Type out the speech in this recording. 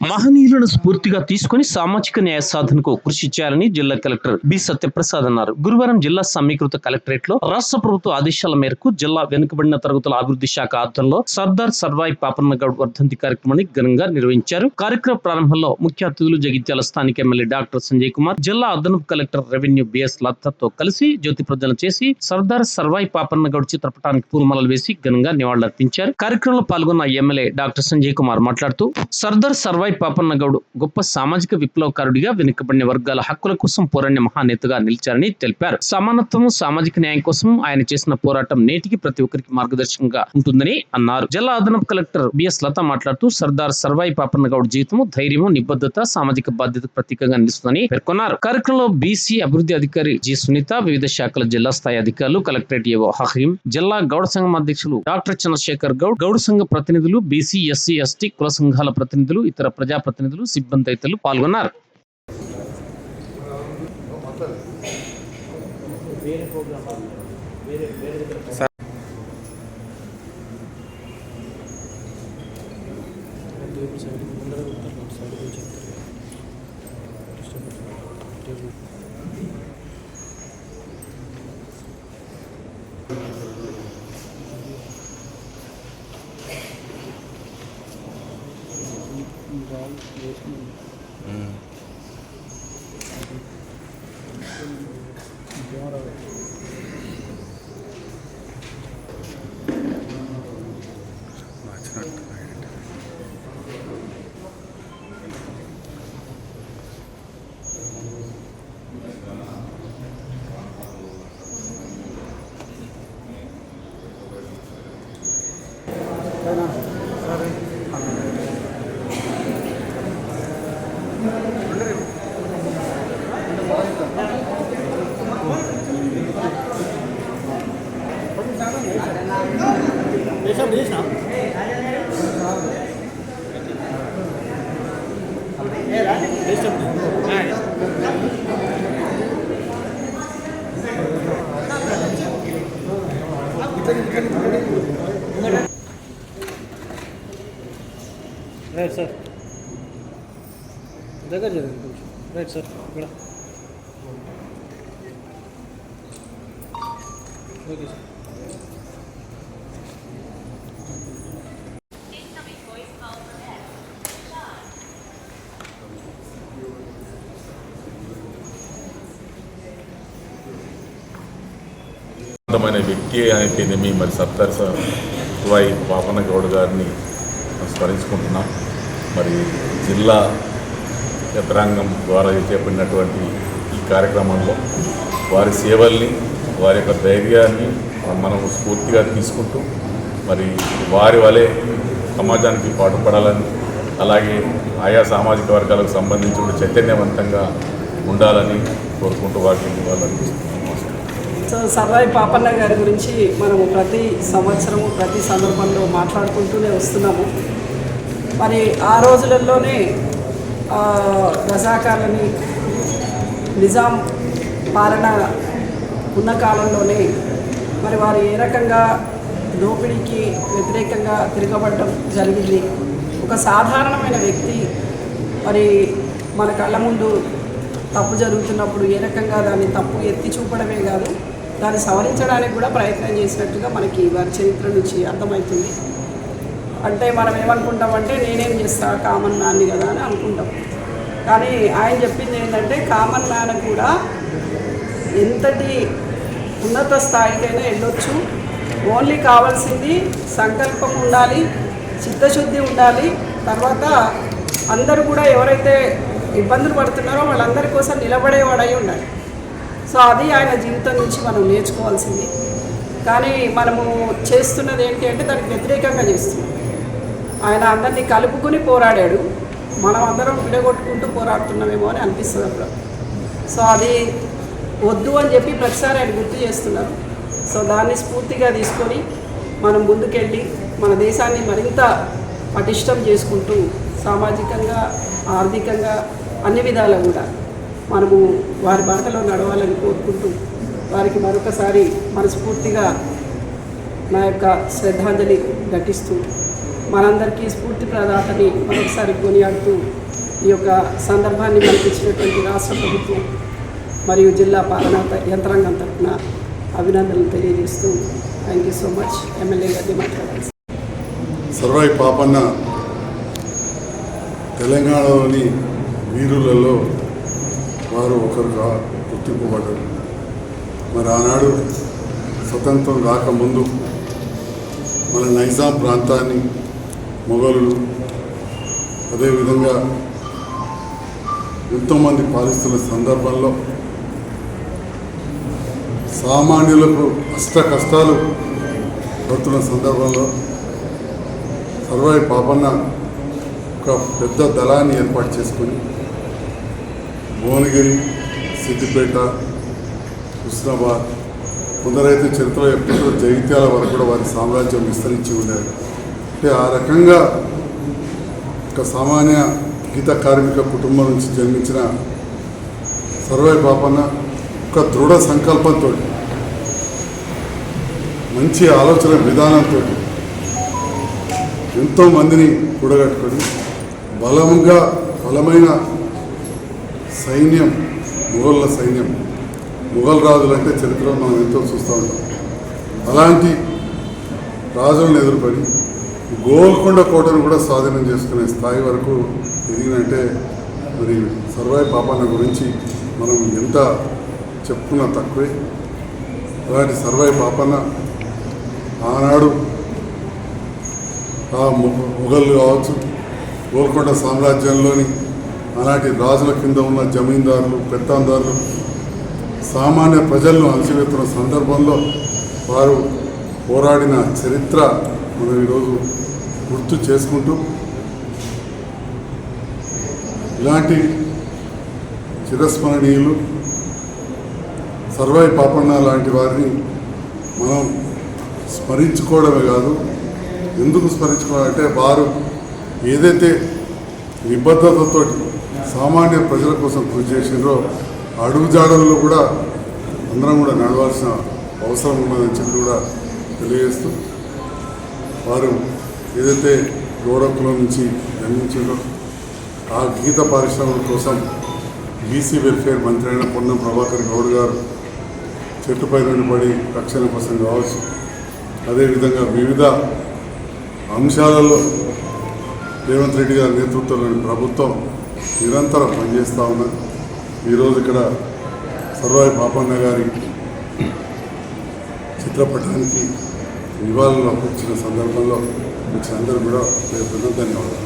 మహనీయులను స్ఫూర్తిగా తీసుకుని సామాజిక న్యాయ సాధనకు కృషి చేయాలని జిల్లా కలెక్టర్ బి సత్యప్రసాద్ అన్నారు. గురువారం జిల్లా సమీకృత కలెక్టరేట్ లో రాష్ట్ర ప్రభుత్వ ఆదేశాల మేరకు జిల్లా వెనుకబడిన తరగతుల అభివృద్ధి శాఖ ఆధ్వర్యంలో సర్దార్ సర్వాయి పాపన్న గౌడ్ వర్ధంతి కార్యక్రమాన్ని ఘనంగా నిర్వహించారు. కార్యక్రమ ప్రారంభంలో ముఖ్య అతిథులు జగిత్యాల స్థానిక ఎమ్మెల్యే డాక్టర్ సంజయ్ కుమార్, జిల్లా అదనపు కలెక్టర్ రెవెన్యూ బిఎస్ లతాతో కలిసి జ్యోతి ప్రజ్వలన చేసి సర్దార్ సర్వాయి పాపన్న గౌడ్ చిత్రపటానికి పూలమాలలు వేసి ఘనంగా నివాళులర్పించారు. కార్యక్రమంలో పాల్గొన్న ఎమ్మెల్యే డాక్టర్ సంజయ్ కుమార్ మాట్లాడుతూ సర్దార్ సర్వాయి పాపన్న గౌడ్ గొప్ప సామాజిక విప్లవకారుడిగా వెనుకబడిన వర్గాల హక్కుల కోసం పోరాడిన మహానేతగా నిలిచారని తెలిపారు. సమానత్వం, సామాజిక న్యాయం కోసం ఆయన చేసిన పోరాటం నేటికి ప్రతి ఒక్కరికి మార్గదర్శకంగా ఉంటుందని అన్నారు. జిల్లా అదనపు కలెక్టర్ బిఎస్ లత మాట్లాడుతూ సర్దార్ సర్వాయి పాపన్న గౌడ్ జీవితం ధైర్యం, నిబద్ధత, సామాజిక బాధ్యతకు ప్రతీకగా నిలుస్తుందని పేర్కొన్నారు. కార్యక్రమంలో బీసీ అభివృద్ధి అధికారి జి సునీత, వివిధ శాఖల జిల్లా స్థాయి అధికారులు, కలెక్టరేట్ ఏవో హకీం, జిల్లా గౌడ సంఘం అధ్యక్షులు డాక్టర్ చంద్రశేఖర్ గౌడ్, గౌడ సంఘ ప్రతినిధులు, బీసీ, ఎస్సీ, ఎస్టీ కుల సంఘాల ప్రతినిధులు, ఇతర ప్రజాప్రతినిధులు, సిబ్బంది తదితరులు పాల్గొన్నారు. రైట్ సార్, దగ్గర జరగండి కొంచెం. రైట్ సార్, ఇక్కడ ఓకే సార్. అందమైన వ్యక్తి అయితేనేమి మరి సర్దార్ సర్వాయి పాపన్న గౌడ్ గారిని స్మరించుకుంటున్నాం. మరి జిల్లా యంత్రాంగం ద్వారా చేపట్టినటువంటి ఈ కార్యక్రమంలో వారి సేవల్ని, వారి యొక్క ధైర్యాన్ని మనం స్ఫూర్తిగా తీసుకుంటూ మరి వారి వలె సమాజానికి పాటుపడాలని, అలాగే ఆయా సామాజిక వర్గాలకు సంబంధించి కూడా చైతన్యవంతంగా ఉండాలని కోరుకుంటూ వాటిని వాళ్ళని. సో సర్వాయి పాపన్న గారి గురించి మనము ప్రతి సంవత్సరము ప్రతి సందర్భంలో మాట్లాడుకుంటూనే వస్తున్నాము. మరి ఆ రోజులలోనే రజాకార్లని నిజాం పాలన ఉన్న కాలంలోనే మరి వారు ఏ రకంగా దోపిడీకి వ్యతిరేకంగా తిరగబడడం జరిగింది. ఒక సాధారణమైన వ్యక్తి మరి మన కళ్ళ ముందు తప్పు జరుగుతున్నప్పుడు ఏ రకంగా దాన్ని తప్పు ఎత్తి చూపడమే కాదు, దాన్ని సవరించడానికి కూడా ప్రయత్నం చేసినట్టుగా మనకి వారి చరిత్ర నుంచి అర్థమవుతుంది. అంటే మనం ఏమనుకుంటామంటే నేనేం చేస్తా కామన్ మ్యాన్ని కదా అని అనుకుంటాం. కానీ ఆయన చెప్పింది ఏంటంటే కామన్ మ్యాన్ కూడా ఎంతటి ఉన్నత స్థాయికైనా వెళ్ళొచ్చు, ఓన్లీ కావాల్సింది సంకల్పం ఉండాలి, చిత్తశుద్ధి ఉండాలి, తర్వాత అందరూ కూడా ఎవరైతే ఇబ్బందులు పడుతున్నారో వాళ్ళందరి కోసం నిలబడేవాడై ఉండాలి. సో అది ఆయన జీవితం నుంచి మనం నేర్చుకోవాల్సింది. కానీ మనము చేస్తున్నది ఏంటి అంటే దానికి వ్యతిరేకంగా చేస్తున్నాం. ఆయన అందరినీ కలుపుకుని పోరాడాడు, మనం అందరం విడగొట్టుకుంటూ పోరాడుతున్నామేమో అని అనిపిస్తుంది అప్పుడు. సో అది వద్దు అని చెప్పి ప్రతిసారి ఆయన గుర్తు చేస్తున్నారు. సో దాన్ని స్ఫూర్తిగా తీసుకొని మనం ముందుకెళ్ళి మన దేశాన్ని మరింత పటిష్టం చేసుకుంటూ సామాజికంగా, ఆర్థికంగా అన్ని విధాలా కూడా మనము వారి బాటలో నడవాలని కోరుకుంటూ వారికి మరొకసారి మనస్ఫూర్తిగా నా యొక్క శ్రద్ధాంజలి ఘటిస్తూ మనందరికీ స్ఫూర్తి ప్రదాతని మరొకసారి కొనియాడుతూ ఈ యొక్క సందర్భాన్ని కల్పించినటువంటి రాష్ట్ర ప్రభుత్వం మరియు జిల్లా పాలనా యంత్రాంగం తరఫున అభినందనలు తెలియజేస్తూ thank you so much. MLA గారిని మాట్లాడాలి. సర్వాయి పాపన్న తెలంగాణలోని వీరులలో వారు ఒకరుగా గుర్తింపబడ్డారు. మరి ఆనాడు స్వతంత్రం రాకముందు మన నైజాం ప్రాంతాన్ని మొఘలులు అదేవిధంగా ఎంతోమంది పాలిస్తున్న సందర్భంలో సామాన్యులకు అష్ట కష్టాలు పడుతున్న సందర్భంలో సర్వాయి పాపన్న ఒక పెద్ద దళాన్ని ఏర్పాటు చేసుకొని భువనగిరి, సిద్దిపేట, హుస్నాబాద్, కొందరైతే చరిత్రలో ఎప్పుడూ జగిత్యాల వరకు కూడా వారి సామ్రాజ్యం విస్తరించి ఉండేది. అంటే ఆ రకంగా ఒక సామాన్య గీత కార్మిక కుటుంబం నుంచి జన్మించిన సర్వాయి పాపన్న ఒక దృఢ సంకల్పంతో, మంచి ఆలోచన విధానంతో ఎంతోమందిని కూడగట్టుకొని బలమైన సైన్యం, మొఘళ్ళ సైన్యం, మొఘల్ రాజులంటే చరిత్రలో మనం ఎంతో చూస్తూ ఉంటాం. అలాంటి రాజులను ఎదుర్కొని గోల్కొండ కోటను కూడా స్వాధీనం చేసుకునే స్థాయి వరకు ఎదిగినంటే మరి సర్వాయి పాపన్న గురించి మనం ఎంత చెప్పుకున్నా తక్కువే. అలాంటి సర్వాయి పాపన్న ఆనాడు ఆ మొఘలు కావచ్చు, గోల్కొండ సామ్రాజ్యంలోని ఆనాటి రాజుల కింద ఉన్న జమీందారులు, పెత్తాందారులు, సామాన్య ప్రజలను అణచివేస్తున్న సందర్భంలో వారు పోరాడిన చరిత్ర మనం ఈరోజు గుర్తు చేసుకుంటూ ఇలాంటి చిరస్మరణీయులు సర్వాయి పాపన్న లాంటి వారిని మనం స్మరించుకోవడమే కాదు, ఎందుకు స్మరించుకోవాలంటే వారు ఏదైతే నిబద్ధతతో సామాన్య ప్రజల కోసం కృషి చేసినారో అడుగుజాడల్లో కూడా అందరం కూడా నడవాల్సిన అవసరం ఉన్నదని చెప్పి కూడా తెలియజేస్తూ, వారు ఏదైతే గోడకుల నుంచి జన్మించారో ఆ గీత పరిశ్రమల కోసం బీసీ వెల్ఫేర్ మంత్రి అయిన పొన్నం ప్రభాకర్ గౌడ్ గారు చెట్టుపై నుండి పడి రక్షణ కోసం కావచ్చు, అదేవిధంగా వివిధ అంశాలలో రేవంత్ రెడ్డి గారి నేతృత్వంలోని ప్రభుత్వం నిరంతరం పనిచేస్తూ ఉన్నది. ఈరోజు ఇక్కడ సర్వాయి పాపన్న గారి చిత్రపటానికి నివాళులు అర్పించిన సందర్భంలో మీకు అందరూ కూడా ధన్యవాదాలు.